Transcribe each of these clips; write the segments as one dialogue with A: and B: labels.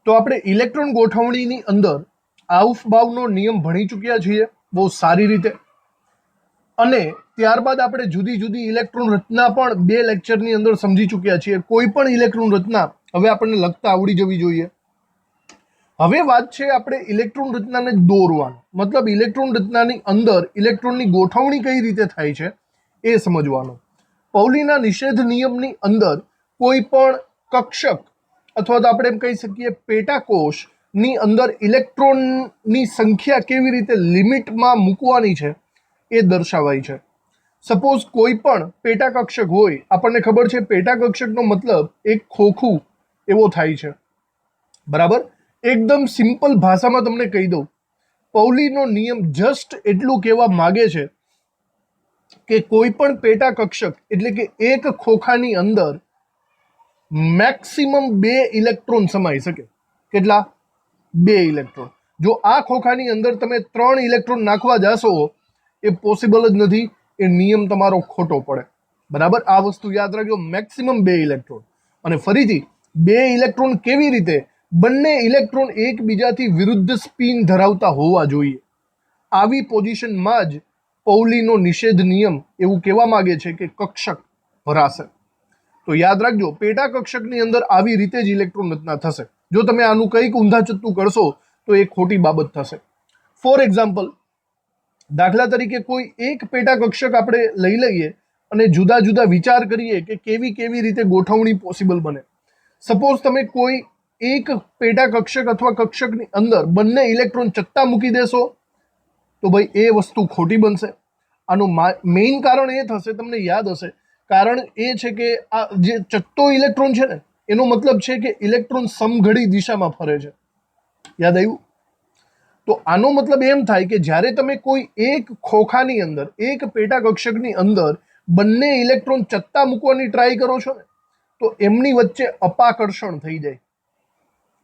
A: તો આપણે ઇલેક્ટ્રોન ગોઠવણીની અંદર આઉફબાઉનો નિયમ ભણી ચૂક્યા છીએ બહુ સારી રીતે, અને ત્યારબાદ આપણે જુદી જુદી ઇલેક્ટ્રોન રચના પણ 2 લેક્ચરની અંદર સમજી ચૂક્યા છીએ. કોઈ પણ ઇલેક્ટ્રોન રચના હવે આપણને લખતા આવડી જવી જોઈએ. હવે વાત છે આપણે ઇલેક્ટ્રોન રચનાને દોરવાનો, મતલબ ઇલેક્ટ્રોન રચનાની અંદર ઇલેક્ટ્રોનની ગોઠવણી કઈ રીતે થાય છે એ સમજવાનો. પૌલીના નિષેધ નિયમની અંદર કોઈ પણ કક્ષક અથવા તો આપણે એમ કહી શકીએ પેટાકોષની અંદર ઇલેક્ટ્રોનની સંખ્યા કેવી રીતે લિમિટમાં મૂકવાની છે એ દર્શાવાય છે. સપોઝ કોઈ પણ પેટાકક્ષક હોય, આપણને ખબર છે પેટાકક્ષકનો મતલબ એક ખોખું એવો થાય છે, બરાબર. એકદમ સિમ્પલ ભાષામાં તમને કહી દઉં, પૌલીનો નિયમ જસ્ટ એટલું કહેવા માગે છે કે કોઈ પણ પેટાકક્ષક એટલે કે એક ખોખાની અંદર મેક્સિમમ 2 ઇલેક્ટ્રોન સમાઈ શકે. કેટલા? 2 ઇલેક્ટ્રોન. જો આ ખોખાની અંદર તમે 3 ઇલેક્ટ્રોન નાખવા જાશો એ પોસિબલ જ નથી, એ નિયમ તમારો ખોટો પડે, બરાબર. આ વસ્તુ યાદ રાખજો, મેક્સિમમ 2 ઇલેક્ટ્રોન. અને ફરીથી 2 ઇલેક્ટ્રોન કેવી રીતે? બંને ઇલેક્ટ્રોન એકબીજાથી વિરુદ્ધ સ્પિન ધરાવતા હોવા જોઈએ. આવી પોઝિશનમાં જ પૌલીનો નિષેધ નિયમ એવું કહેવા માંગે છે કે કક્ષક ભરાશે. તો યાદ રાખજો, પેટા કક્ષકની અંદર આવી રીતે જ ઇલેક્ટ્રોન રચના થશે. જો તમે આનું કંઈક ઊંધા ચત્તું કરશો તો એ ખોટી બાબત થશે. ફોર એક્ઝામ્પલ, દાખલા તરીકે કોઈ એક પેટા કક્ષક આપણે લઈ લઈએ અને જુદા જુદા વિચાર કરીએ કે કેવી કેવી રીતે ગોઠવણી પોસિબલ બને. સપોઝ તમે કોઈ એક પેટા કક્ષક અથવા કક્ષકની અંદર બંને ઇલેક્ટ્રોન ચત્તા મૂકી દેશો તો ભાઈ એ વસ્તુ ખોટી બનશે. આનું મેઇન કારણ એ થશે, તમને યાદ હશે, કારણ એ છે કે આ જે ચત્તો ઇલેક્ટ્રોન છે ને એનો મતલબ છે કે ઇલેક્ટ્રોન સમઘડી દિશામાં ફરે છે. યાદ આવ્યું? તો આનો મતલબ એમ થાય કે જ્યારે તમે કોઈ એક ખોખાની અંદર, એક પેટા કક્ષકની અંદર બંને ઇલેક્ટ્રોન ચત્તા મૂકવાની ટ્રાય કરો છો ને તો એમની વચ્ચે અપાકર્ષણ થઈ જાય.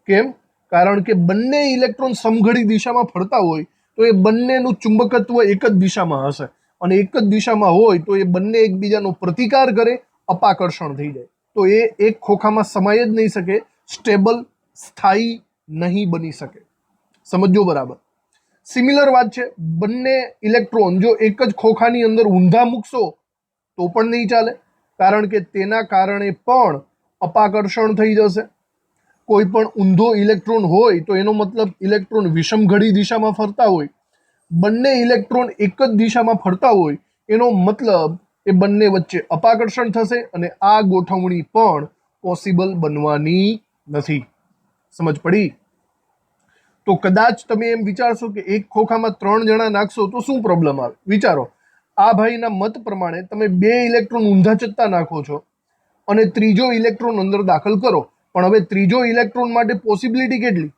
A: કેમ? કારણ કે બંને ઇલેક્ટ્રોન સમઘડી દિશામાં ફરતા હોય તો એ બંનેનું ચુંબકત્વ એક જ દિશામાં હશે, અને એક જ દિશામાં હોય તો એ બંને એકબીજાનો પ્રતિકાર કરે, અપાકર્ષણ થઈ જાય. તો એ એક ખોખામાં સમાય જ નહીં શકે, સ્ટેબલ, સ્થાયી નહીં બની શકે. સમજો બરાબર. સિમિલર વાત છે, બંને ઇલેક્ટ્રોન જો એક જ ખોખાની અંદર ઊંધા મૂકશો તો પણ નહીં ચાલે, કારણ કે તેના કારણે પણ અપાકર્ષણ થઈ જશે. કોઈ પણ ઊંધો ઇલેક્ટ્રોન હોય તો એનો મતલબ ઇલેક્ટ્રોન વિષમઘડી દિશામાં ફરતા હોય. બંને ઇલેક્ટ્રોન એક જ દિશામાં ફરતા હોય એનો મતલબ એ બંને વચ્ચે અપાકર્ષણ થશે અને આ ગોઠવણી પણ પોસિબલ બનવાની નથી. સમજ પડી? તો કદાચ તમે એમ વિચારશો કે એક ખોખામાં 3 જણા નાખશો તો શું પ્રોબ્લેમ આવે? વિચારો, આ ભાઈના મત પ્રમાણે તમે 2 ઇલેક્ટ્રોન ઊંધા ચત્તા નાખો છો અને ત્રીજો ઇલેક્ટ્રોન અંદર દાખલ કરો, પણ હવે ત્રીજો ઇલેક્ટ્રોન માટે પોસિબિલિટી કેટલી?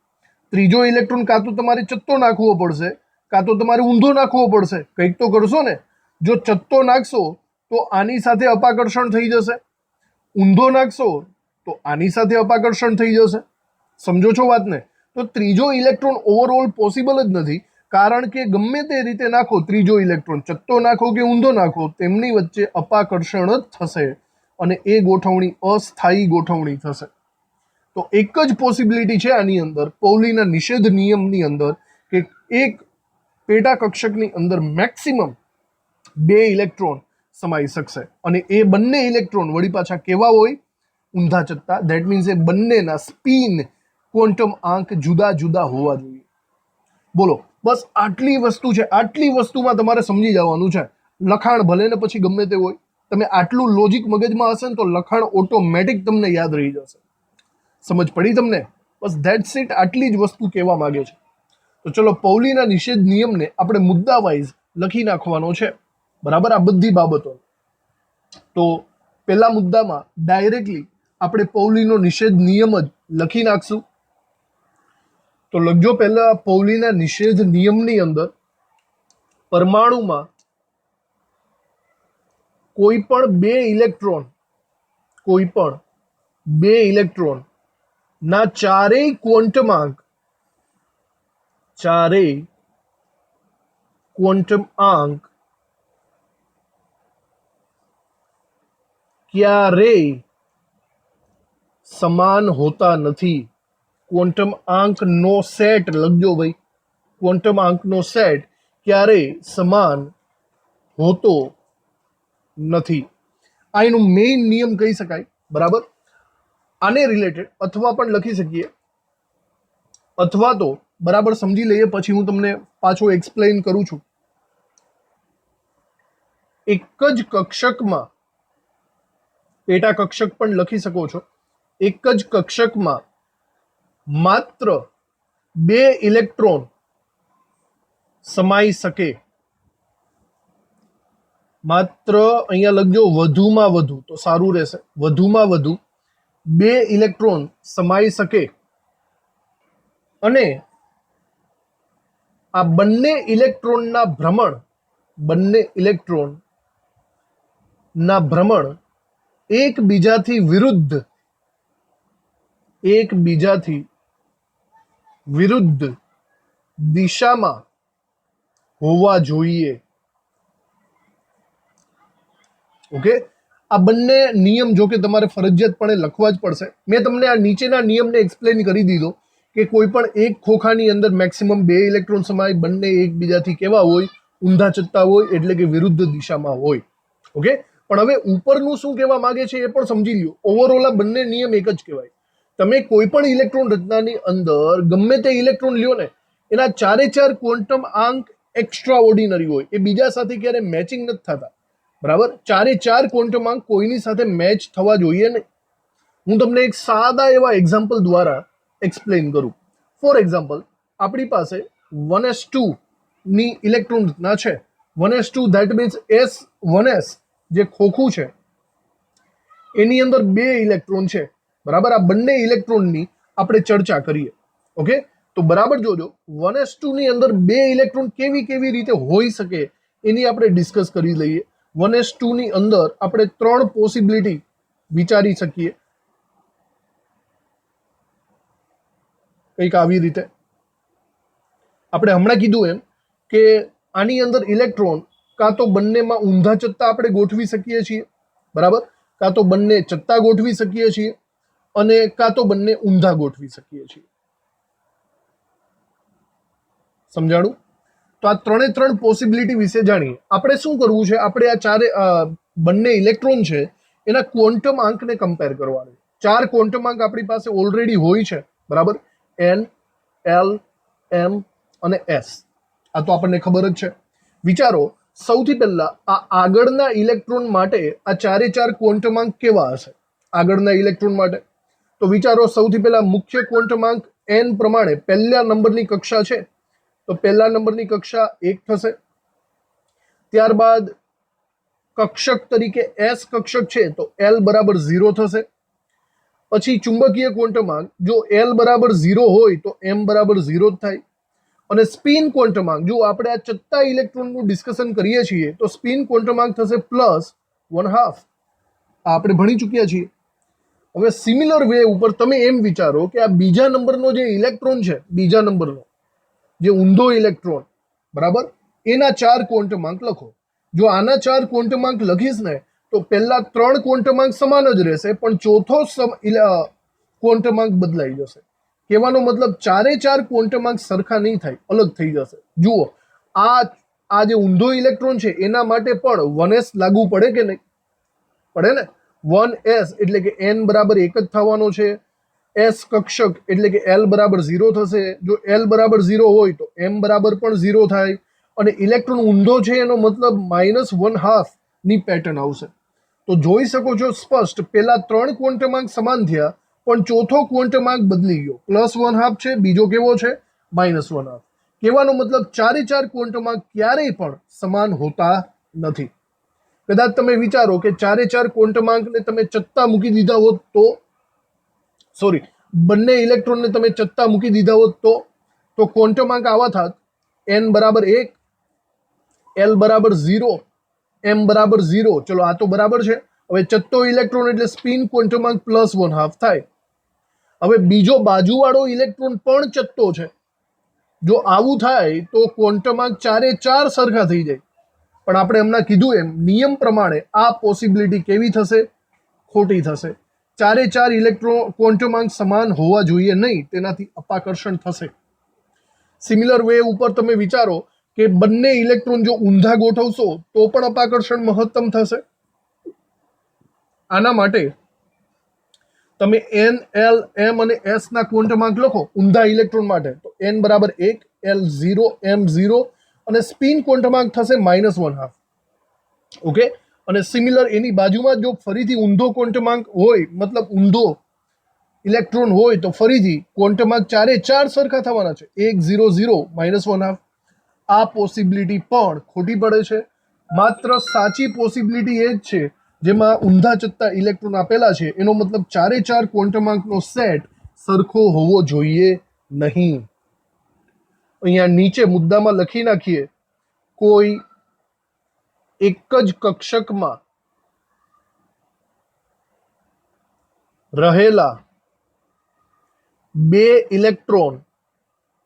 A: ત્રીજો ઇલેક્ટ્રોન કાં તો તમારે ચત્તો નાખવો પડશે, કાં તો તમારે ઊંધો નાખવો પડશે. કંઈક તો કરશો ને. જો ચત્તો નાખશો તો આની સાથે અપાકર્ષણ થઈ જશે, ઊંધો નાખશો તો આની સાથે અપાકર્ષણ થઈ જશે. સમજો છો વાતને? તો ત્રીજો ઇલેક્ટ્રોન ઓવરઓલ પોસિબલ જ નથી, કારણ કે ગમે તે રીતે નાખો ત્રીજો ઇલેક્ટ્રોન, ચત્તો નાખો કે ઊંધો નાખો, તેમની વચ્ચે અપાકર્ષણ જ થશે અને એ ગોઠવણી અસ્થાયી ગોઠવણી થશે. તો એક જ પોસિબિલિટી છે આની અંદર, પૌલીના નિષેધ નિયમની અંદર, કે એક પેટા કક્ષકની અંદર મેક્સિમમ 2 ઇલેક્ટ્રોન સમાઈ શકશે અને એ બંને ઇલેક્ટ્રોન વળી પાછા કેવા હોય? ઊંધા ચત્તા. ધેટ મીન્સ એ બંનેના સ્પિન ક્વોન્ટમ આંક જુદા જુદા હોવા જોઈએ. બોલો, બસ આટલી વસ્તુ છે. આટલી વસ્તુમાં તમારે સમજી જવાનું છે. લખાણ ભલે ને પછી ગમે તે હોય, તમે આટલું લોજિક મગજમાં હશે ને તો લખાણ ઓટોમેટિક તમને યાદ રહી જશે. સમજ પડી તમને? બસ ધેટ્સ ઇટ. આટલી જ વસ્તુ કહેવા માંગે છે. તો ચલો, પૌલીના નિષેધ નિયમને આપણે મુદ્દા વાઇઝ લખી નાખવાનો છે, બરાબર, આ બધી બાબતો. તો પહેલા મુદ્દામાં ડાયરેક્ટલી આપણે પૌલીનો નિષેધ નિયમ જ લખી નાખશું. તો લખજો પહેલા, પૌલીના નિષેધ નિયમની અંદર પરમાણુમાં કોઈ પણ 2 ઇલેક્ટ્રોન ના ચારેય ક્વોન્ટમ આંક ક્યારેય સમાન હોતા નથી. ક્વોન્ટમ આંકનો સેટ લખજો ભાઈ. ક્વોન્ટમ આંકનો સેટ ક્યારેય સમાન હોતો નથી. આ એનો મેઇન નિયમ કહી શકાય. બરાબર. આને રિલેટેડ અથવા પણ લખી શકીએ, અથવા તો બરાબર સમજી લઈએ પછી હું તમને પાછો એક્સપ્લેન કરું છું. એક જ કક્ષકમાં, પેટા કક્ષક પણ લખી શકો છો, એક જ કક્ષકમાં માત્ર 2 ઇલેક્ટ્રોન સમાઈ શકે. માત્ર અહીંયા લખજો વધુમાં વધુ તો સારું રહેશે. વધુમાં વધુ 2 ઇલેક્ટ્રોન સમાઈ શકે અને આ બંને ઇલેક્ટ્રોનના ભ્રમણ એકબીજાથી વિરુદ્ધ દિશામાં હોવા જોઈએ. ઓકે, આ બંને નિયમ જો કે તમારે ફરજિયાતપણે લખવા જ પડશે. મેં તમને આ નીચેના નિયમને એક્સપ્લેન કરી દીધો કે કોઈ પણ એક ખોખાની અંદર મેક્સિમમ 2 ઇલેક્ટ્રોન સમાય, બંને એકબીજાથી કેવા હોય, ઊંધા ચત્તા હોય, એટલે કે વિરુદ્ધ દિશામાં હોય. ઓકે, પણ હવે ઉપરનું શું કહેવા માંગે છે એ પણ સમજી લ્યો. ઓવરઓલ આ બંને નિયમ એક જ કહેવાય. તમે કોઈ પણ ઇલેક્ટ્રોન રચનાની અંદર ગમે તે ઇલેક્ટ્રોન લ્યો ને, એના 4 ક્વોન્ટમ આંક એક્સ્ટ્રા ઓર્ડિનરી હોય, એ બીજા સાથે ક્યારે મેચિંગ નથી થતા. બરાબર. 4 ક્વોન્ટમ આંક કોઈની સાથે મેચ થવા જોઈએ નહીં. હું તમને એક સાદા એવા એક્ઝામ્પલ દ્વારા એક્સપ્લેન કરું. ફોર એક્ઝામ્પલ, આપણી પાસે 1s2 ની ઇલેક્ટ્રોન રચના છે. 1s2 ધેટ મીન્સ S1s જે ખોખું છે એની અંદર 2 ઇલેક્ટ્રોન છે. બરાબર. આ બંને ઇલેક્ટ્રોનની આપણે ચર્ચા કરીએ. ઓકે, તો બરાબર જોજો. 1s2 ની અંદર 2 ઇલેક્ટ્રોન કેવી રીતે હોઈ શકે એની આપણે ડિસ્કસ કરી લઈએ. 1s2 ની અંદર આપણે 3 પોસિબિલિટી વિચારી શકીએ. કંઈક આવી રીતે આપણે હમણાં કીધું એમ કે આની અંદર ઇલેક્ટ્રોન કાં તો બંનેમાં ઊંધા ચત્તા આપણે ગોઠવી શકીએ છીએ. બરાબર. કાં તો બંને ચત્તા ગોઠવી શકીએ છીએ અને કાં તો બંને ઊંધા ગોઠવી શકીએ છીએ. સમજાણું? તો આ 3 પોસિબિલિટી વિશે જાણીએ. આપણે શું કરવું છે, આપણે આ બંને ઇલેક્ટ્રોન છે એના ક્વોન્ટમ આંકને કમ્પેર કરવાનું. 4 ક્વોન્ટમ આંક આપણી પાસે ઓલરેડી હોય છે. બરાબર. N, L, M અને S. આ તો આપણને ખબર જ છે. વિચારો સૌથી પહેલા આ આગળના ઇલેક્ટ્રોન માટે આ 4 ક્વોન્ટમ આંક કેવા હશે આગળના ઇલેક્ટ્રોન માટે? તો વિચારો સૌથી પહેલા મુખ્ય ક્વોન્ટમ આંક N પ્રમાણે પહેલા નંબરની કક્ષા છે તો પહેલા નંબરની કક્ષા 1 થશે. ત્યારબાદ કક્ષક તરીકે S કક્ષક છે તો L બરાબર 0 થશે. પછી ચુંબકીય ક્વોન્ટમ આંક જો L બરાબર 0 હોય તો M બરાબર 0 જ થાય. અને સ્પિન ક્વોન્ટમ આંક જો આપણે આ ચત્તા ઇલેક્ટ્રોનનું ડિસ્કશન કરીએ છીએ તો સ્પિન ક્વોન્ટમ આંક થશે +1/2. આ આપણે ભણી ચૂક્યા છીએ. હવે સિમિલર વે ઉપર તમે એમ વિચારો કે આ બીજા નંબરનો જે ઇલેક્ટ્રોન છે, બીજા નંબરનો જે ઊંધો ઇલેક્ટ્રોન, બરાબર, એના 4 ક્વોન્ટમ આંક લખો. જો આના 4 ક્વોન્ટમ આંક લખીશ ને તો પહેલા 3 ક્વોન્ટમ આંક સમાન જ રહેશે, પણ ચોથો ક્વોન્ટમ આંક બદલાઈ જશે. કહેવાનો મતલબ 4 ક્વોન્ટમ આંક સરખા નહીં થાય, અલગ થઈ જશે. જુઓ, આ જે ઊંધો ઇલેક્ટ્રોન છે એના માટે પણ 1s લાગુ પડે કે નહીં? પડે ને. 1s એટલે કે n બરાબર 1 જ થવાનો છે. S કક્ષક એટલે કે L બરાબર 0 થશે. જો L બરાબર 0 હોય તો M બરાબર પણ 0 થાય. અને ઇલેક્ટ્રોન ઊંધો છે એનો મતલબ -1/2 ની પેટર્ન આવશે. તો જોઈ શકો છો સ્પષ્ટ, પેલા 3 ક્વોન્ટમ આંક સમાન થયા પણ ચોથો ક્વોન્ટમ આંક બદલી ગયો. +1/2 છે, બીજો કેવો છે? -1/2. કહેવાનો મતલબ 4 ક્વોન્ટમ આંક ક્યારેય પણ સમાન હોતા નથી. કદાચ તમે વિચારો કે 4 ક્વોન્ટમ આંકને તમે ચત્તા મૂકી દીધા હોત તો, સોરી, બંને ઇલેક્ટ્રોનને તમે ચત્તા મૂકી દીધા હોત તો ક્વોન્ટમ આંક આવા થાત: n બરાબર 1, L બરાબર 0, M બરાબર 0. ચલો, આ તો બરાબર છે. હવે ચત્તો ઇલેક્ટ્રોન એટલે સ્પિન ક્વોન્ટમ આંક +1/2 થાય. હવે બીજો બાજુવાળો ઇલેક્ટ્રોન પણ ચત્તો છે. જો આવું થાય તો ક્વોન્ટમ આંક 4 સરખા થઈ જાય. પણ આપણે હમણાં કીધું એમ નિયમ પ્રમાણે આ પોસિબિલિટી કેવી થશે? ખોટી થશે. ચારે ચાર ઇલેક્ટ્રોન ક્વોન્ટમ આંક સમાન હોવા જોઈએ નહીં, તેનાથી અપાકર્ષણ થશે. સિમિલર વે ઉપર તમે વિચારો કે બંને ઇલેક્ટ્રોન જો ઊંધા ગોઠવશો તો પણ અપાકર્ષણ મહત્તમ થશે. આના માટે તમે n, l, m અને s ના ક્વોન્ટમ આંક લખો ઊંધા ઇલેક્ટ્રોન માટે, તો n બરાબર 1, l 0, m 0 અને સ્પિન ક્વોન્ટમ આંક થશે -1/2. ઓકે, અને સિમિલર એની બાજુમાં જો ફરીથી ઊંધો ક્વોન્ટમ આંક હોય, મતલબ ઊંધો ઇલેક્ટ્રોન હોય, તો ફરીથી ક્વોન્ટમ આંક ચારે ચાર સરખા થવાના છે, 1 0 0 -1/2. આ પોસિબિલિટી પણ ખોટી પડે છે. માત્ર સાચી પોસિબિલિટી એ જ છે જેમાં ઊંધા ચત્તા ઇલેક્ટ્રોન આપેલા છે, એનો મતલબ ચારે ચાર ક્વોન્ટમ આંકનો સેટ સરખો હોવો જોઈએ નહીં. અહીંયા નીચે મુદ્દામાં લખી નાખીએ, કોઈ એક જ કક્ષકમાં રહેલા બે ઇલેક્ટ્રોન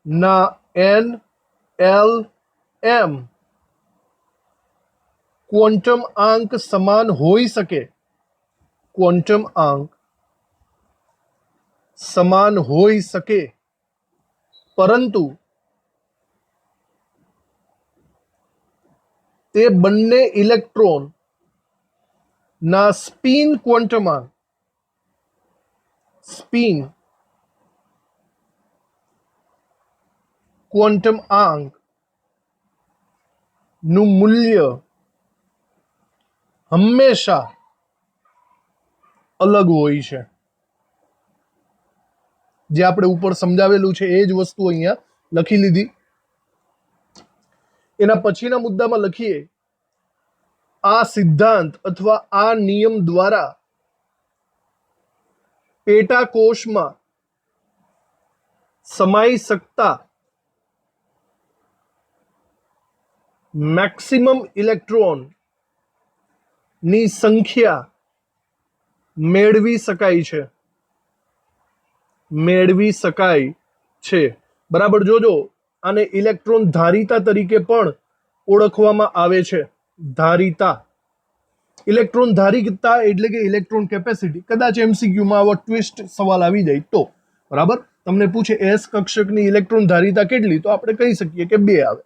A: ના n, l, m ક્વોન્ટમ આંક સમાન હોઈ શકે. ક્વોન્ટમ આંક સમાન હોઈ શકે, પરંતુ તે બંને ઇલેક્ટ્રોન ના સ્પિન ક્વોન્ટમ આંક નું મૂલ્ય હંમેશા અલગ હોય છે. જે આપણે ઉપર સમજાવેલું છે એ જ વસ્તુ અહીંયા લખી લીધી. એના પછીના મુદ્દામાં લખીએ, આ સિદ્ધાંત અથવા આ નિયમ દ્વારા પેટાકોષમાં સમાઈ શકતા મેક્સિમમ ઇલેક્ટ્રોન ની સંખ્યા મેળવી શકાય છે. બરાબર જોજો, આને ઇલેક્ટ્રોન ધારિતા તરીકે પણ ઓળખવામાં આવે છે. ધારિતા, ઇલેક્ટ્રોન ધારિતા એટલે કે ઇલેક્ટ્રોન કેપેસિટી. કદાચ એમસીક્યુમાં આવો ટ્વિસ્ટ સવાલ આવી જાય તો, બરાબર, તમને પૂછે એસ કક્ષકની ઇલેક્ટ્રોન ધારિતા કેટલી, તો આપણે કહી શકીએ કે 2 આવે.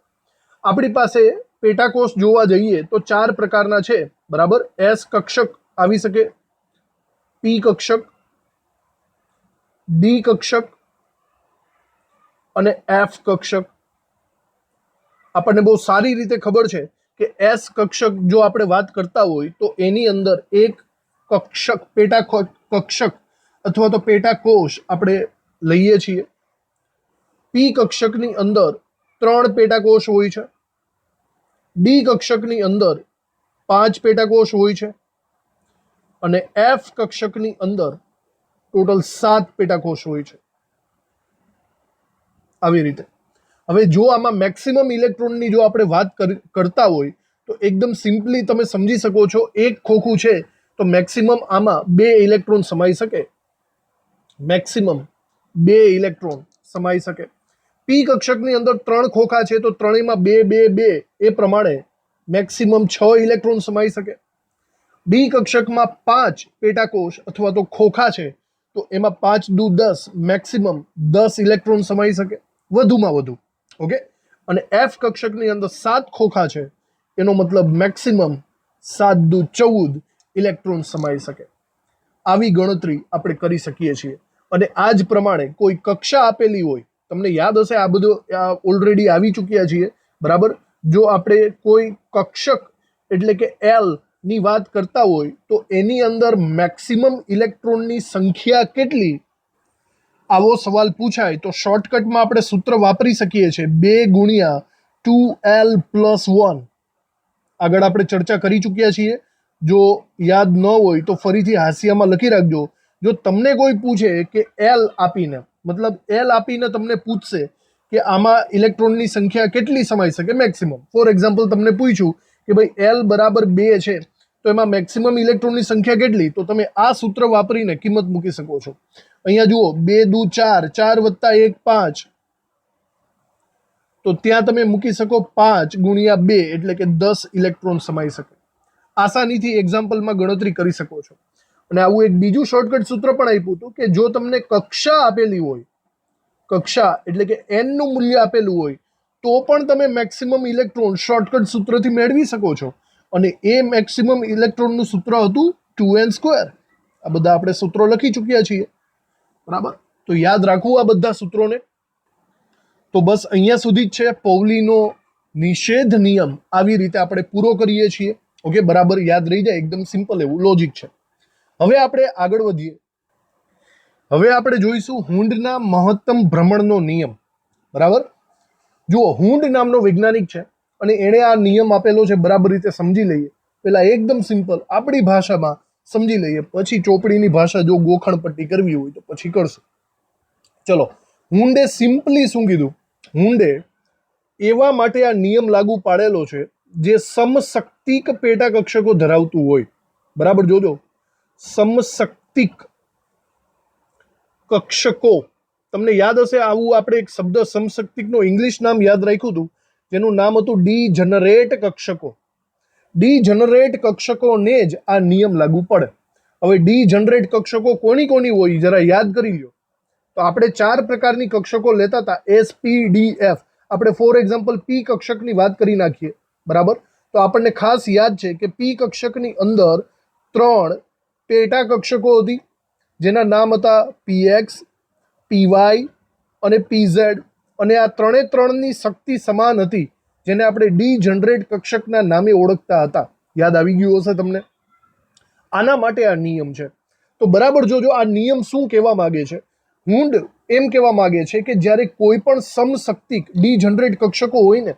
A: આપણી પાસે પેટાકોષ જોવા જઈએ તો 4 પ્રકારના છે. બરાબર, એસ કક્ષક આવી શકે, પી કક્ષક, ડી કક્ષક અને એફ કક્ષક. આપણને બહુ સારી રીતે ખબર છે કે એસ કક્ષક જો આપણે વાત કરતા હોય તો એની અંદર એક કક્ષક, કક્ષક અથવા તો પેટાકોષ આપણે લઈએ છીએ. પી કક્ષકની અંદર 3 પેટાકોષ હોય છે. ડી કક્ષકની અંદર 5 પેટાકોષ હોય છે અને એફ કક્ષકની અંદર ટોટલ 7 પેટાકોષ હોય છે. આવી રીતે હવે જો આમાં મેક્સિમમ ઇલેક્ટ્રોનની જો આપણે વાત કરતા હોય તો એકદમ સિમ્પલી તમે સમજી શકો છો, એક ખોખું છે તો મેક્સિમમ આમાં 2 ઇલેક્ટ્રોન સમાઈ શકે. મેક્સિમમ 2 ઇલેક્ટ્રોન સમાઈ શકે. પી કક્ષકની અંદર 3 ખોખા છે તો ત્રણેયમાં 2 2 2 એ પ્રમાણે મેક્સિમમ 6 ઇલેક્ટ્રોન સમાઈ શકે. ડી કક્ષકમાં 5 પેટાકોષ અથવા તો ખોખા છે તો એમાં 5 દુ 10, મેક્સિમમ 10 ઇલેક્ટ્રોન સમાઈ શકે, વધુમાં વધુ. ઓકે, અને એફ કક્ષકની અંદર 7 ખોખા છે, એનો મતલબ મેક્સિમમ 7 દુ 14 ઇલેક્ટ્રોન સમાઈ શકે. આવી ગણતરી આપણે કરી શકીએ છીએ. અને આ જ પ્રમાણે કોઈ કક્ષા આપેલી હોય, તમને યાદ હશે આ બધું ઓલરેડી આવી ચૂક્યા છીએ. બરાબર, જો આપણે કોઈ કક્ષક એટલે કે એલ ની વાત કરતા હોય તો એની અંદર મેક્સિમમ ઇલેક્ટ્રોનની સંખ્યા કેટલી, આવો સવાલ પૂછાય તો શોર્ટકટમાં આપણે સૂત્ર વાપરી શકીએ છીએ, 2 ગુણ્યા 2l + 1. આગળ આપણે ચર્ચા કરી ચૂક્યા છીએ. જો યાદ ન હોય તો ફરીથી હાંસિયામાં લખી રાખજો. જો તમને કોઈ પૂછે કે એલ આપીને, મતલબ એલ આપીને તમને પૂછશે કે આમાં ઇલેક્ટ્રોનની સંખ્યા કેટલી સમાઈ શકે મેક્સિમમ. ફોર એક્ઝામ્પલ તમને પૂછ્યું કે ભાઈ એલ બરાબર 2 છે તો એમાં મેક્સિમમ ઇલેક્ટ્રોનની સંખ્યા કેટલી, તો તમે આ સૂત્ર વાપરીને કિંમત મૂકી શકો છો. અહીંયા જુઓ, 2 દુ 4, 4 વત્તા 1 5, તો ત્યાં તમે મૂકી શકો 5 ગુણ્યા 2 એટલે કે 10 ઇલેક્ટ્રોન સમાઈ શકે. આસાનીથી એક્ઝામ્પલમાં ગણતરી કરી શકો છો. અને આવું એક બીજું શોર્ટકટ સૂત્ર પણ આપ્યું હતું કે જો તમને કક્ષા આપેલી હોય, કક્ષા એટલે કે n નું મૂલ્ય આપેલું હોય તો પણ તમે મેક્સિમમ ઇલેક્ટ્રોન શોર્ટકટ સૂત્રથી મેળવી શકો છો. અને એ મેક્સિમમ ઇલેક્ટ્રોનનું સૂત્ર હતું 2n². આ બધા આપણે સૂત્રો લખી ચૂક્યા છીએ, બરાબર. તો યાદ રાખવું આ બધા સૂત્રોને. તો બસ અહીંયા સુધી જ છે પૌલીનો નિષેધ નિયમ. આવી રીતે આપણે પૂરો કરીએ છીએ. ઓકે, બરાબર યાદ રહી જાય, એકદમ સિમ્પલ એવું લોજિક છે. હવે આપણે આગળ વધીએ. હવે આપણે જોઈશું હુન્ડના મહત્તમ ભ્રમણનો નિયમ. બરાબર. જુઓ, હુન્ડ નામનો વૈજ્ઞાનિક છે અને એણે આ નિયમ આપેલો છે, બરાબર રીતે સમજી લઈએ. પેલા એકદમ સિમ્પલ આપણી ભાષામાં સમજી લઈએ, પછી ચોપડીની ભાષા જો ગોખણ પટ્ટી કરવી હોય તો પછી કરશું. ચલો, હુન્ડે સિમ્પલી શું કીધું? હુન્ડે એવા માટે આ નિયમ લાગુ પાડેલો છે જે સમશક્તિક પેટા કક્ષકો ધરાવતું હોય. બરાબર જોજો, સમશક્તિક કક્ષકો. તમને યાદ હશે આવું આપણે એક શબ્દ સમશક્તિકનો ઇંગ્લિશ નામ યાદ રાખ્યું હતું, જેનું નામ હતું ડીજનરેટ કક્ષકો. ડીજનરેટ કક્ષકોને જ આ નિયમ લાગુ પડે. હવે ડીજનરેટ કક્ષકો કોની કોની હોય જરા યાદ કરી લ્યો. તો આપણે 4 પ્રકારની કક્ષકો લેતા હતા, SPDF. આપણે ફોર એક્ઝામ્પલ પી કક્ષકની વાત કરી નાખીએ, બરાબર. તો આપણને ખાસ યાદ છે કે પી કક્ષકની અંદર 3 પેટા કક્ષકો હતી, જેના નામ હતા PX, PY અને PZ. અને આ 3ની શક્તિ સમાન હતી, જેને આપણે ડીજનરેટ કક્ષકના નામે ઓળખતા હતા. યાદ આવી ગયું હશે તમને. આના માટે આ નિયમ છે. તો બરાબર જોજો, આ નિયમ શું કહેવા માંગે છે. હુન્ડ એમ કહેવા માંગે છે કે જ્યારે કોઈ પણ સમશક્તિક ડીજનરેટ કક્ષકો હોય ને,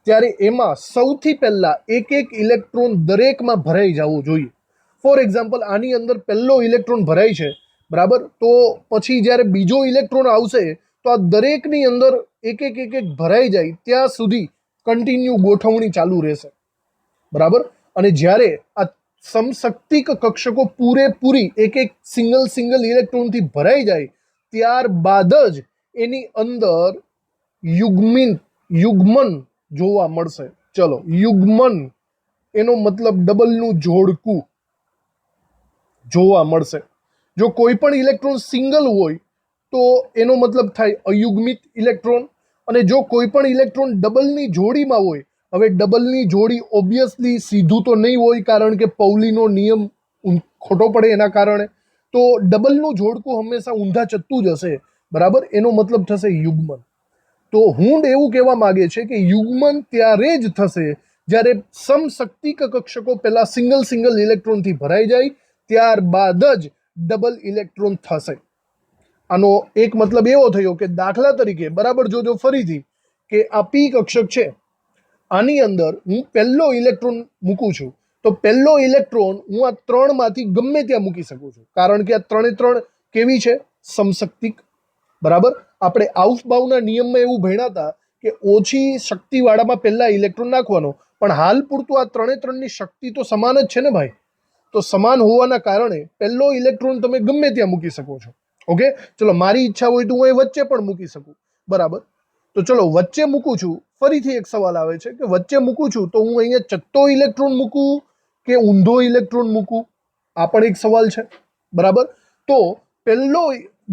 A: ત્યારે એમાં સૌથી પહેલા એક ઇલેક્ટ્રોન દરેકમાં ભરાઈ જવો જોઈએ. ફોર એક્ઝામ્પલ, આની અંદર પહેલો ઇલેક્ટ્રોન ભરાય છે, બરાબર. તો પછી જ્યારે બીજો ઇલેક્ટ્રોન આવશે તો આ દરેકની અંદર એક ભરાઈ જાય ત્યાં સુધી કન્ટિન્યુ ગોઠવણી ચાલુ રહેશે, બરાબર. અને જ્યારે આ સમશક્તિક કક્ષકો પૂરેપૂરી એક સિંગલ ઇલેક્ટ્રોનથી ભરાઈ જાય ત્યારબાદ જ એની અંદર યુગ્મન જોવા મળશે. ચલો, યુગ્મન એનો મતલબ ડબલનું જોડકું જોવા મળશે. જો કોઈ પણ ઇલેક્ટ્રોન સિંગલ હોય તો એનો મતલબ થાય અયુગ્મિત ઇલેક્ટ્રોન. અને જો કોઈ પણ ઇલેક્ટ્રોન ડબલની જોડીમાં હોય, હવે ડબલની જોડી ઓબ્વિયસલી સીધું તો નહીં હોય, કારણ કે પૌલીનો નિયમ ખોટો પડે એના કારણે. તો ડબલનું જોડકું હંમેશા ઊંધા ચત્તું જ હશે, બરાબર. એનો મતલબ થશે યુગ્મન. તો હુન્ડ એવું કહેવા માંગે છે કે યુગ્મન ત્યારે જ થશે જ્યારે સમશક્તિક કક્ષકો પહેલા સિંગલ ઇલેક્ટ્રોનથી ભરાઈ જાય, ત્યારબાદ જ ડબલ ઇલેક્ટ્રોન થશે. આનો એક મતલબ એવો થયો કે દાખલા તરીકે, બરાબર જોજો ફરીથી, કે આ પી કક્ષક છે, આની અંદર હું પહેલો ઇલેક્ટ્રોન મૂકું છું, તો પહેલો ઇલેક્ટ્રોન હું આ 3માંથી ગમે ત્યાં મૂકી શકું છું, કારણ કે આ 3 કેવી છે? સમશક્તિક, બરાબર. આપણે આઉફબાઉના નિયમમાં એવું ભણ્યા હતા કે ઓછી શક્તિવાળામાં પહેલા ઇલેક્ટ્રોન નાખવાનો, પણ હાલ પૂરતું આ 3ની શક્તિ તો સમાન જ છે ને ભાઈ. તો સમાન હોવાના કારણે પહેલો ઇલેક્ટ્રોન તમે ગમે ત્યાં મૂકી શકો છો. ઓકે, ચલો, મારી ઈચ્છા હોય તો હું એ વચ્ચે પણ મૂકી શકું, બરાબર. તો ચલો, વચ્ચે મૂકું છું. ફરીથી એક સવાલ આવે છે કે વચ્ચે મૂકું છું તો હું અહીંયા ચત્તો ઇલેક્ટ્રોન મૂકું કે ઊંધો ઇલેક્ટ્રોન મૂકું? આ પણ એક સવાલ છે, બરાબર. તો પહેલો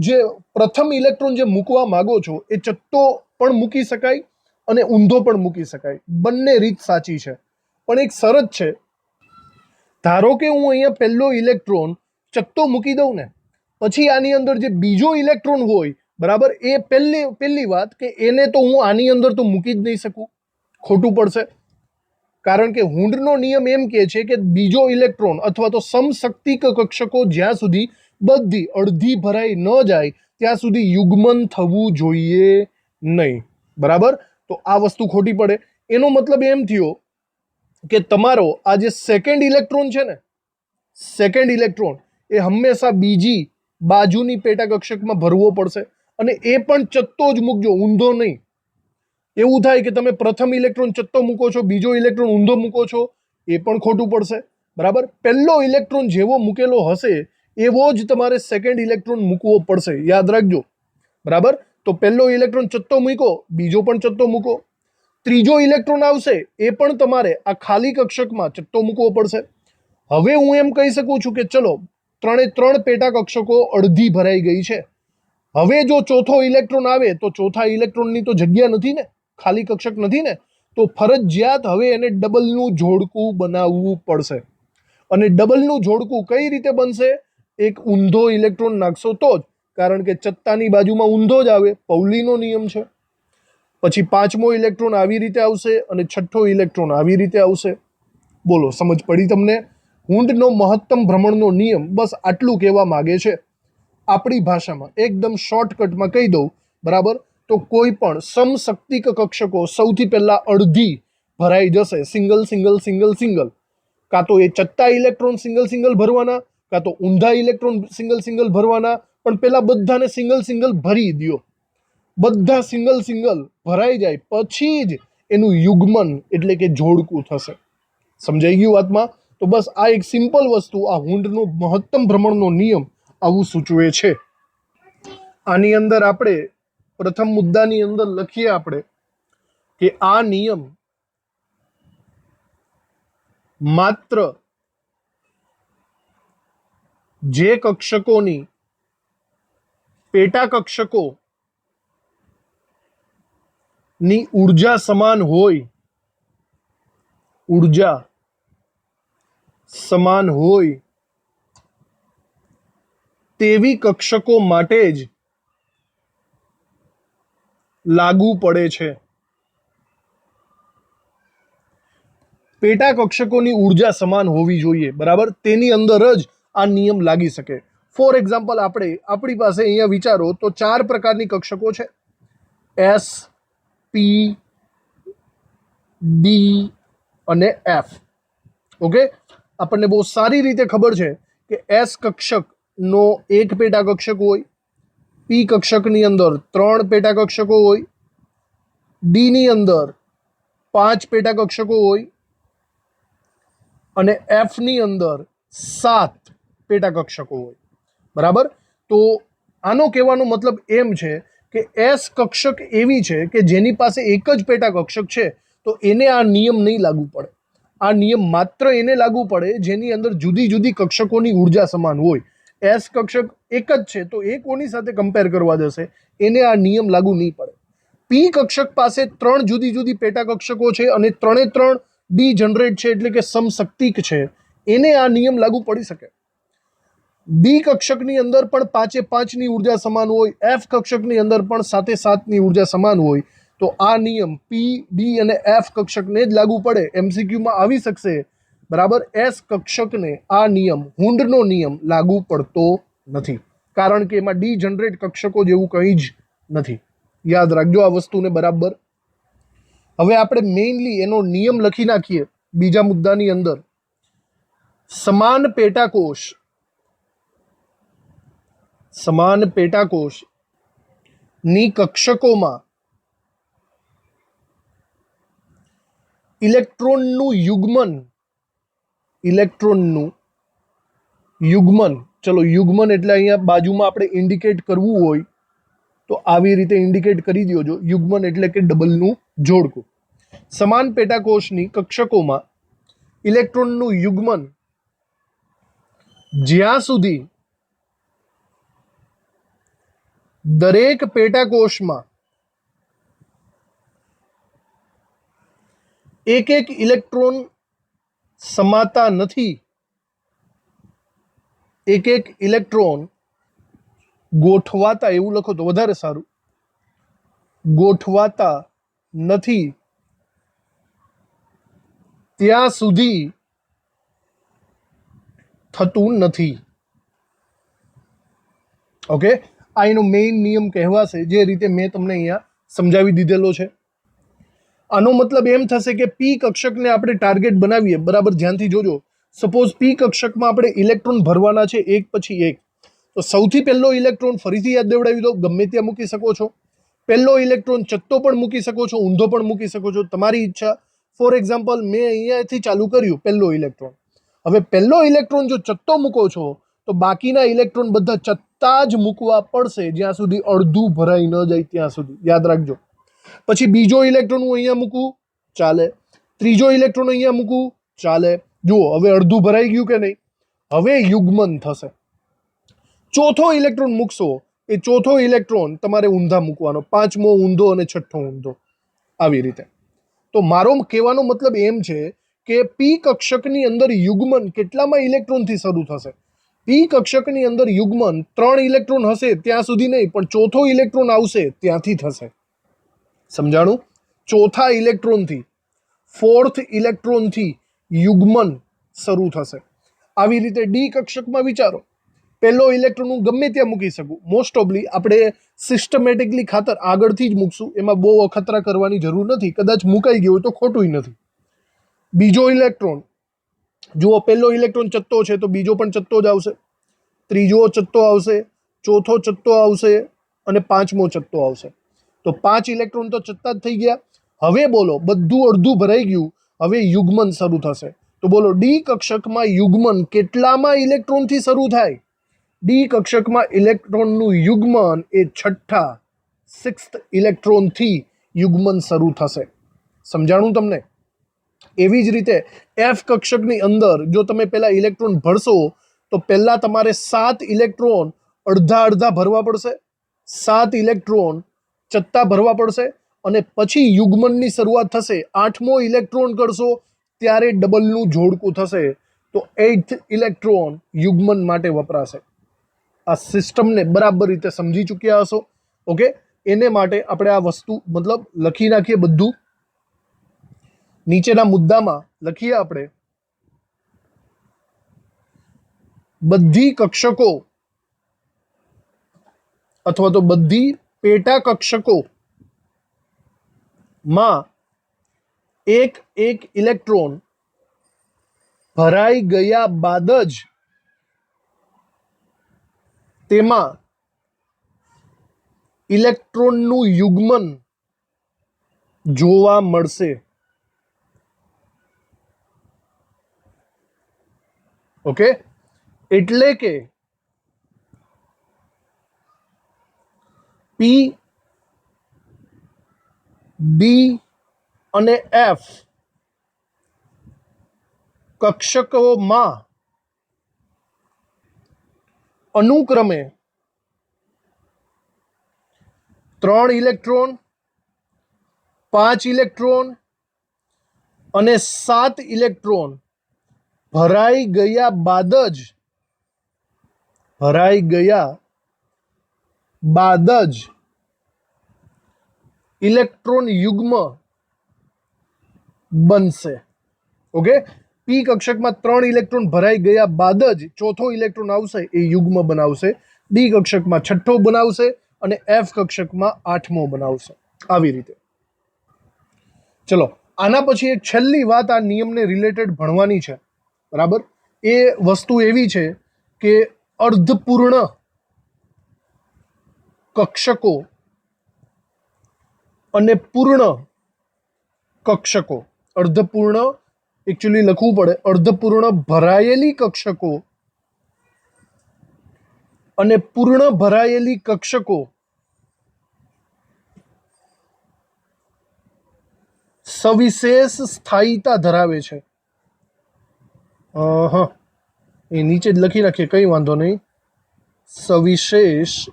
A: જે પ્રથમ ઇલેક્ટ્રોન જે મૂકવા માંગો છો એ ચત્તો પણ મૂકી શકાય અને ઊંધો પણ મૂકી શકાય. બંને રીત સાચી છે, પણ એક શરત છે. ધારો કે હું અહીંયા પહેલો ઇલેક્ટ્રોન ચત્તો મૂકી દઉં ને, પછી આની અંદર જે બીજો ઇલેક્ટ્રોન હોય, બરાબર, એ પહેલી વાત કે એને તો હું આની અંદર તો મૂકી જ નહીં શકું, ખોટું પડશે. કારણ કે હુન્ડનો નિયમ એમ કહે છે કે બીજો ઇલેક્ટ્રોન અથવા તો સમશક્તિક કક્ષકો જ્યાં સુધી બધી અડધી ભરાઈ ન જાય ત્યાં સુધી યુગ્મન થવું જોઈએ નહીં, બરાબર. તો આ વસ્તુ ખોટી પડે. એનો મતલબ એમ થયો કે તમારો આ જે સેકન્ડ ઇલેક્ટ્રોન છે ને, સેકન્ડ ઇલેક્ટ્રોન એ હંમેશા બીજી બાજુની પેટા કક્ષકમાં ભરવો પડશે, અને એ પણ ચત્તો જ મૂકજો, ઊંધો નહીં. એવું થાય કે તમે પ્રથમ ઇલેક્ટ્રોન ચત્તો મૂકો છો, બીજો ઇલેક્ટ્રોન ઊંધો મૂકો છો, એ પણ ખોટું પડશે, બરાબર. પહેલો ઇલેક્ટ્રોન જેવો મૂકેલો હશે એવો જ તમારે સેકન્ડ ઇલેક્ટ્રોન મૂકવો પડશે, યાદ રાખજો, બરાબર. તો પહેલો ઇલેક્ટ્રોન ચત્તો મૂકો, બીજો પણ ચત્તો મૂકો. ત્રીજો ઇલેક્ટ્રોન આવશે એ પણ તમારે આ ખાલી કક્ષકમાં ચત્તો મૂકવો પડશે. હવે હું એમ કહી શકું છું કે ચલો, ત્રણે ત્રણ પેટા કક્ષકો અડધી ભરાઈ ગઈ છે. હવે જો ચોથો ઇલેક્ટ્રોન આવે તો ચોથા ઇલેક્ટ્રોનની તો જગ્યા નથી ને, ખાલી કક્ષક નથી ને, તો ફરજિયાત હવે એને ડબલનું જોડકું બનાવવું પડશે. અને ડબલનું જોડકું કઈ રીતે બનશે? એક ઊંધો ઇલેક્ટ્રોન નાખશો તો જ, કારણ કે ચત્તાની બાજુમાં ઊંધો જ આવે, પૌલીનો નિયમ છે. પછી પાંચમો ઇલેક્ટ્રોન આવી રીતે આવશે અને છઠ્ઠો ઇલેક્ટ્રોન આવી રીતે આવશે. બોલો, સમજ પડી તમને? હુન્ડનો મહત્તમ ભ્રમણનો નિયમ બસ આટલું કહેવા માગે છે. આપણી ભાષામાં એકદમ શોર્ટકટમાં કહી દઉં, બરાબર, તો કોઈ પણ સમશક્તિક કક્ષકો સૌથી પહેલા અડધી ભરાઈ જશે, સિંગલ સિંગલ સિંગલ સિંગલ. કાં તો એ ચત્તા ઇલેક્ટ્રોન સિંગલ સિંગલ ભરવાના, કાં તો ઊંધા ઇલેક્ટ્રોન સિંગલ સિંગલ ભરવાના. પણ પેલા બધાને સિંગલ સિંગલ ભરી દો. બધા સિંગલ સિંગલ ભરાઈ જાય પછી જ એનું યુગ્મન એટલે કે જોડકું થશે. સમજાઈ ગયું વાતમાં? તો બસ આ એક સિમ્પલ વસ્તુ, આ હુન્ડનો મહત્તમ ભ્રમણનો નિયમ આવું સૂચવે છે. આની અંદર આપણે પ્રથમ મુદ્દાની અંદર લખીએ આપણે કે આ નિયમ માત્ર જે કક્ષકોની પેટા કક્ષકો ની ઉર્જા સમાન હોય, ઉર્જા સમાન હોય તેવી કક્ષકો માટે જ લાગુ પડે છે. પેટા કક્ષકોની ઉર્જા સમાન હોવી જોઈએ, બરાબર, તેની અંદર જ આ નિયમ લાગી શકે. ફોર એક્ઝામ્પલ, આપણી પાસે અહીંયા વિચારો તો 4 પ્રકારની કક્ષકો છે, એસ, પી, ડી અને એફ. ઓકે, આપણને બહુ સારી રીતે ખબર છે કે એસ કક્ષકનો એક પેટા કક્ષક હોય, પી કક્ષકની અંદર 3 પેટા કક્ષકો હોય, ડી ની અંદર 5 પેટા કક્ષકો હોય અને એફ ની અંદર 7 પેટા કક્ષકો હોય. બરાબર, તો આનો કહેવાનો મતલબ એમ છે કે એસ કક્ષક એવી છે કે જેની પાસે એક જ પેટા કક્ષક છે, તો એને આ નિયમ નહીં લાગુ પડે. આ નિયમ માત્ર એને લાગુ પડે જેની અંદર જુદી જુદી કક્ષકોની ઉર્જા સમાન હોય. એસ કક્ષક એક જ છે તો એ કોની સાથે કમ્પેર કરવા જશે? એને આ નિયમ લાગુ નહીં પડે. પી કક્ષક પાસે 3 જુદી જુદી પેટા કક્ષકો છે અને 3 ડી જનરેટ છે, એટલે કે સમશક્તિક છે, એને આ નિયમ લાગુ પડી શકે. ડી કક્ષકની અંદર પણ 5 ની ઉર્જા સમાન હોય, એફ કક્ષકની અંદર પણ 7 ની ઉર્જા સમાન હોય, તો આ નિયમ પી, ડી અને એફ કક્ષકને જ લાગુ પડે. એમસીક્યુમાં આવી શકશે, બરાબર. એસ કક્ષકને આ નિયમ, હુન્ડનો નિયમ લાગુ પડતો નથી, કારણ કે એમાં ડી જનરેટ કક્ષકો જેવું કંઈ જ નથી. યાદ રાખજો આ વસ્તુને બરાબર. હવે આપણે મેઇનલી એનો નિયમ લખી નાખીએ બીજા મુદ્દાની અંદર. સમાન પેટાકોષ ની કક્ષકોમાં ઇલેક્ટ્રોનનું યુગ્મન, ચલો યુગ્મન એટલે અહીંયા બાજુમાં આપણે ઇન્ડિકેટ કરવું હોય તો આવી રીતે ઇન્ડિકેટ કરી દો. યુગ્મન એટલે કે ડબલનું જોડકું. સમાન પેટાકોષની કક્ષકોમાં ઇલેક્ટ્રોનનું યુગ્મન જ્યાં સુધી દરેક પેટાકોષમાં એક ઇલેક્ટ્રોન સમાતા નથી, એક ઇલેક્ટ્રોન ગોઠવાતા, એવું લખો તો વધારે સારું, ગોઠવાતા નથી ત્યાં સુધી થતું નથી. ઓકે, આ એનો મેઇન નિયમ કહેવાશે, જે રીતે મેં તમને અહીંયા સમજાવી દીધેલો છે. આનો મતલબ એમ થશે કે પી કક્ષકને આપણે ટાર્ગેટ બનાવીએ, બરાબર, ધ્યાનથી જોજો. સપોઝ પી કક્ષકમાં આપણે ઇલેક્ટ્રોન ભરવાના છે એક પછી એક, તો સૌથી પહેલો ઇલેક્ટ્રોન ફરીથી યાદ દેવડાવી દો, ગમે ત્યાં મૂકી શકો છો. પહેલો ઇલેક્ટ્રોન ચત્તો પણ મૂકી શકો છો, ઊંધો પણ મૂકી શકો છો, તમારી ઈચ્છા. ફોર એક્ઝામ્પલ, મેં અહીંયાથી ચાલુ કર્યું પહેલો ઇલેક્ટ્રોન. હવે પહેલો ઇલેક્ટ્રોન જો ચત્તો મૂકો છો તો બાકીના ઇલેક્ટ્રોન બધા ચત્તા જ મૂકવા પડશે, જ્યાં સુધી અડધું ભરાઈ ન જાય ત્યાં સુધી. યાદ રાખજો. પછી બીજો ઇલેક્ટ્રોન હું અહીંયા મૂકું, ચાલે. ત્રીજો ઇલેક્ટ્રોન અહીંયા મૂકું, ચાલે. જુઓ હવે અડધું ભરાઈ ગયું કે નહીં? હવે યુગ્મન થશે. ચોથો ઇલેક્ટ્રોન મૂકશો એ ચોથો ઇલેક્ટ્રોન તમારે ઊંધા મૂકવાનો, પાંચમો ઊંધો અને છઠ્ઠો ઊંધો, આવી રીતે. તો મારો કહેવાનો મતલબ એમ છે કે પી કક્ષકની અંદર યુગ્મન કેટલામાં ઇલેક્ટ્રોનથી શરૂ થશે? પી કક્ષકની અંદર યુગ્મન 3 ઇલેક્ટ્રોન હશે ત્યાં સુધી નહીં, પણ ચોથો ઇલેક્ટ્રોન આવશે ત્યાંથી થશે. સમજાણું? ચોથા ઇલેક્ટ્રોનથી, ફોર્થ ઇલેક્ટ્રોનથી યુગ્મન શરૂ થશે. આવી રીતે ડી કક્ષકમાં વિચારો, પહેલો ઇલેક્ટ્રોન હું ગમે ત્યાં મૂકી શકું. મોસ્ટ ઓફલી આપણે સિસ્ટમેટિકલી ખાતર આગળથી જ મૂકશું, એમાં બહુ અખતરા કરવાની જરૂર નથી. કદાચ મુકાઈ ગયું હોય તો ખોટું નથી. બીજો ઇલેક્ટ્રોન જુઓ, પહેલો ઇલેક્ટ્રોન ચત્તો છે તો બીજો પણ ચત્તો જ આવશે, ત્રીજો ચત્તો આવશે, ચોથો ચત્તો આવશે અને પાંચમો ચત્તો આવશે. તો 5 ઇલેક્ટ્રોન તો ચત્તા જ થઈ ગયા. હવે બોલો, બધું અડધું ભરાઈ ગયું, હવે યુગ્મન શરૂ થશે. તો બોલો ડી કક્ષકમાં યુગ્મન કેટલામાં ઇલેક્ટ્રોનથી શરૂ થાય? ડી કક્ષકમાં ઇલેક્ટ્રોનનું યુગ્મન એ છઠ્ઠા, 6th ઇલેક્ટ્રોનથી યુગ્મન શરૂ થશે. સમજાણું તમને? એવી જ રીતે એફ કક્ષકની અંદર જો તમે પહેલા ઇલેક્ટ્રોન ભરશો તો પહેલા તમારે 7 ઇલેક્ટ્રોન અડધા અડધા ભરવા પડશે, 7 ઇલેક્ટ્રોન ચત્તા ભરવા પડશે અને પછી યુગ્મનની શરૂઆત થશે. 8મો ઇલેક્ટ્રોન કરશો ત્યારે ડબલનું જોડકું થશે, તો 8th ઇલેક્ટ્રોન યુગ્મન માટે વપરાશે. આ સિસ્ટમને બરાબર રીતે સમજી ચૂક્યા હશો. ઓકે, એને માટે આપણે આ વસ્તુ મતલબ લખી નાખીએ. બધું નીચેના મુદ્દામાં લખીએ આપણે. બધી કક્ષકો અથવા તો બધી પેટા કક્ષકો માં એક એક ઇલેક્ટ્રોન ભરાઈ ગયા બાદ જ તેમાં ઇલેક્ટ્રોનનું યુગ્મન જોવા મળશે. ઓકે, એટલે કે પી, બી અને એફ કક્ષકોમાં અનુક્રમે 3 ઇલેક્ટ્રોન, 5 ઇલેક્ટ્રોન અને 7 ઇલેક્ટ્રોન ભરાઈ ગયા બાદ જ ઇલેક્ટ્રોન યુગ્મ બનશે. ઓકે, પી કક્ષકમાં 3 ઇલેક્ટ્રોન ભરાઈ ગયા બાદ જ ચોથો ઇલેક્ટ્રોન આવશે એ યુગ્મ બનાવશે. ડી કક્ષકમાં છઠ્ઠો બનાવશે અને એફ કક્ષકમાં 8મો બનાવશે. આવી રીતે. ચલો, આના પછી એક છેલ્લી વાત આ નિયમને રિલેટેડ ભણવાની છે. બરાબર? એ વસ્તુ એવી છે કે અર્ધપૂર્ણ કક્ષકો અને પૂર્ણ કક્ષકો. અર્ધપૂર્ણ એકચ્યુઅલી લખવું પડે, અર્ધપૂર્ણ ભરાયેલી કક્ષકો અને પૂર્ણ ભરાયેલી કક્ષકો સવિશેષ સ્થાયીતા ધરાવે છે. એ નીચે જ લખી નાખીએ, કંઈ વાંધો નહીં. સવિશેષ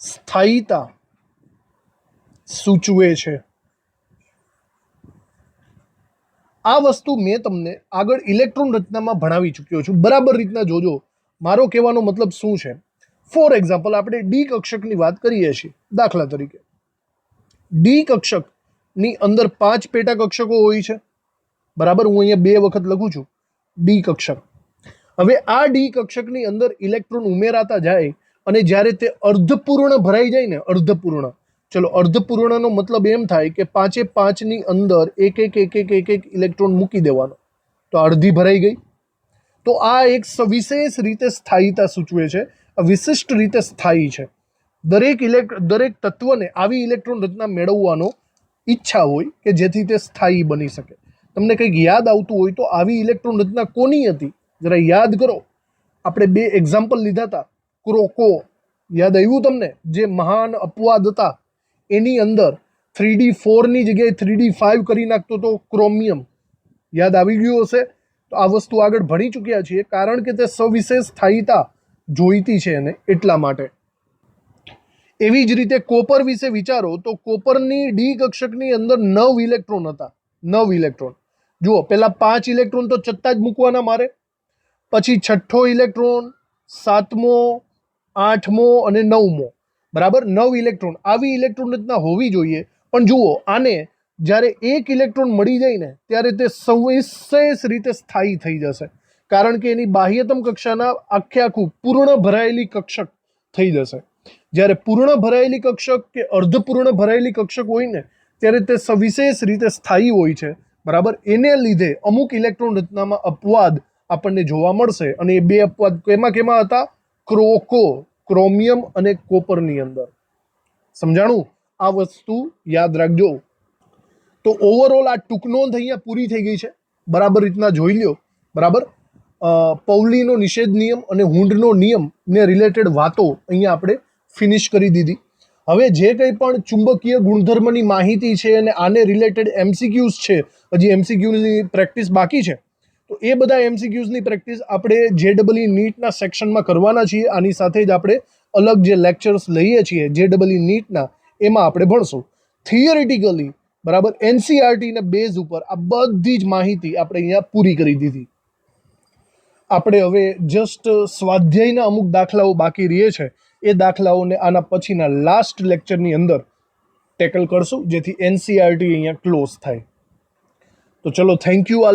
A: સ્થાયીતા સૂચવે છે. આ વસ્તુ મેં તમને આગળ ઇલેક્ટ્રોન રચનામાં ભણાવી ચૂક્યો છું. બરાબર રીતના જોજો. મારો કહેવાનો મતલબ શું છે. ફોર એક્ઝામ્પલ, આપણે ડી કક્ષકની વાત કરીએ છીએ. દાખલા તરીકે ડી કક્ષકની અંદર 5 પેટા કક્ષકો હોય છે. બરાબર, હું અહીંયા 2 વખત લખું છું ડી કક્ષક. હવે આ ડી કક્ષકની અંદર ઇલેક્ટ્રોન ઉમેરાતા જાય અને જ્યારે તે અર્ધપૂર્ણ ભરાઈ જાય ને, અર્ધપૂર્ણ, ચલો અર્ધપૂર્ણનો મતલબ એમ થાય કે 5ની અંદર એક ઇલેક્ટ્રોન મૂકી દેવાનો, તો અડધી ભરાઈ ગઈ. તો આ એક સવિશેષ રીતે સ્થાયીતા સૂચવે છે. આ વિશિષ્ટ રીતે સ્થાયી છે. દરેક તત્વને આવી ઇલેક્ટ્રોન રચના મેળવવાનો ઈચ્છા હોય કે જેથી તે સ્થાયી બની શકે. તમને કંઈક યાદ આવતું હોય તો આવી ઇલેક્ટ્રોન રચના કોની હતી જરા યાદ કરો. આપણે 2 એક્ઝામ્પલ લીધા હતા. ક્રોકો, યાદ આવ્યું તમને? જે મહાન અપવાદ હતા, એની અંદર 3D4ની જગ્યાએ 3D5 કરી નાખતો તો ક્રોમિયમ. યાદ આવી ગયું હશે? તો આ વસ્તુ આગળ ભણી ચૂક્યા છીએ, કારણ કે તે સવિશેષ સ્થાયીતા જોઈતી છે એને એટલા માટે. એવી જ રીતે કોપર વિશે વિચારો તો કોપરની ડી કક્ષકની અંદર 9 ઇલેક્ટ્રોન હતા. 9 ઇલેક્ટ્રોન. જુઓ, પહેલા 5 ઇલેક્ટ્રોન તો ચત્તા જ મૂકવાના મારે, પછી 6થો ઇલેક્ટ્રોન, 7મો, 8મો અને 9મો. બરાબર, 9 ઇલેક્ટ્રોન. આવી ઇલેક્ટ્રોન રચના હોવી જોઈએ. પણ જુઓ, આને જ્યારે 1 ઇલેક્ટ્રોન મળી જાય ને ત્યારે તે સવિશેષ રીતે સ્થાયી થઈ જશે, કારણ કે એની બાહ્યતમ કક્ષાના આખું પૂર્ણ ભરાયેલી કક્ષક થઈ જશે. જ્યારે પૂર્ણ ભરાયેલી કક્ષક કે અર્ધપૂર્ણ ભરાયેલી કક્ષક હોય ને ત્યારે તે સવિશેષ રીતે સ્થાયી હોય છે. બરાબર, એને લીધે અમુક ઇલેક્ટ્રોન રચનામાં અપવાદ આપણને જોવા મળશે, અને એ 2 અપવાદ કેમાં હતા? ક્રોમિયમ અને કોપરની અંદર. સમજાણું? આ વસ્તુ યાદ રાખજો. તો ઓવરઓલ આ ટૂંક નોંધ અહીંયા પૂરી થઈ ગઈ છે. બરાબર રીતના જોઈ લ્યો. બરાબર, પૌલીનો નિષેધ નિયમ અને હુન્ડનો નિયમ ને રિલેટેડ વાતો અહીંયા આપણે ફિનિશ કરી દીધી. હવે જે કંઈ પણ ચુંબકીય ગુણધર્મની માહિતી છે અને આને રિલેટેડ એમસીક્યુઝ છે, હજી એમસીક્યુઝની પ્રેક્ટિસ બાકી છે, તો એ બધા એમસીક્યુઝની પ્રેક્ટિસ આપણે જેડબલઈ નીટના સેક્શનમાં કરવાના છીએ. આની સાથે જ આપણે અલગ જે લેક્ચર્સ લઈએ છીએ જેડબલઈ નીટના, એમાં આપણે ભણશું થિયરિટિકલી. બરાબર, એનસીઆરટીના બેઝ ઉપર આ બધી જ માહિતી આપણે અહીંયા પૂરી કરી દીધી. આપણે હવે જસ્ટ સ્વાધ્યાયના અમુક દાખલાઓ બાકી રહે છે, એ દાખલાઓને આના પછીના લાસ્ટ લેક્ચરની અંદર ટેકલ કરશું, જેથી એનસીઆરટી અહીંયા ક્લોઝ થાય. તો ચલો, થેન્ક યુ. આ